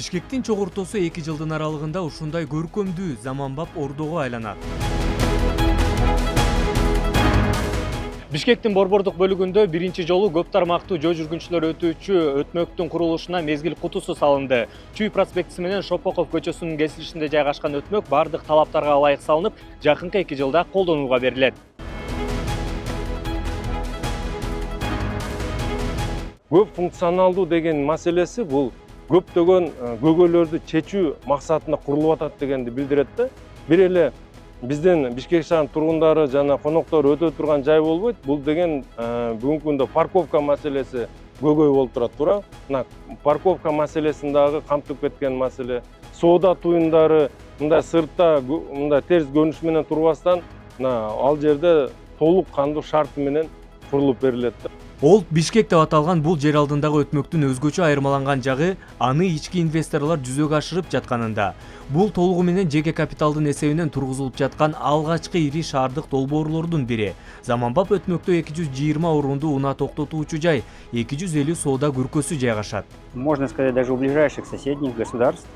Бишкектин чогортосу 2 жылдын аралыгында ушундай көркөмдүү заманбап ордого айланат. Бишкектин борбордук бөлүгүндө биринчи жолу көп тармактуу жол жүргүнчүлөр өтүүчү өтмөктүн курулушуна мезгил кутусу салынды. Чүй проспектиси менен Шопоков көчөсүнүн кесилишинде жайгашкан өтмөк бардык талаптарга ылайык салынып, жакынкы 2 жылда колдонууга берилет. Көп функционалдуу деген маселеси бул көптөгөн көйгөйлөрдү чечүү максатында курулуп атат дегенди билдирет да. Бир эле биздин Бишкек шаарынын тургундары жана коноктор өтө турган жай болбойт. Бул деген бүгүнкү күндө парковка маселеси көйгөй болуп турат, туура. Мына парковка маселесин дагы камтып кеткен маселе. Соода туюмдары мындай сыртта мындай терс көрүнүш менен турбастан, ал жерде толук кандуу шарт менен курулуп берилет да. Олд Бишкек деп аталган бул жер алдындагы өтмөктүн өзгөчө айырмаланган жагы аны ички инвесторлор жүзөгө ашырып жатканында. Бул толугу менен жеке капиталдын эсебинен тургузулуп жаткан алгачкы ири шаардык долбоорлордун бири. Заманбап өтмөктө 220 орунду унаа токтотуучу жай, 250 соода күркөсү жайгашат. Можно сказать, даже у ближайших соседних государств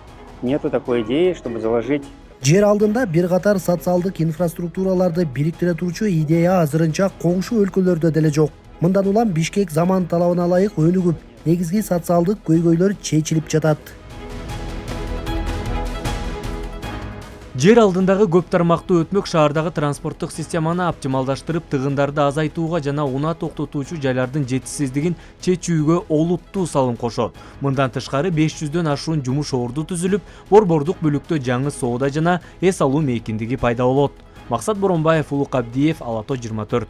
нету такой идеи, чтобы заложить. Жер алдында бир катар социалдык инфраструктураларды бириктире турчу идея азырынча коңшу өлкөлөрдө деле жок. Мындан улам Бишкек заман талабына ылайык өнүгүп, негизги социалдык көйгөйлөр чечилип жатат. Жер алдындагы көп тармактуу өтмөк шаардагы транспорттук системаны оптималдаштырып, тыгындарды азайтууга жана унаа токтотуучу жайлардын жетишсиздигин чечүүгө олуттуу салым кошот. Мындан тышкары 500дөн ашуун жумуш орду түзүлүп, борбордук бөлүктө жаңы соода жана эс алуу мейкиндиги пайда болот. Максат Боронбаев, Улук Абдиев, Ала-тоо 24.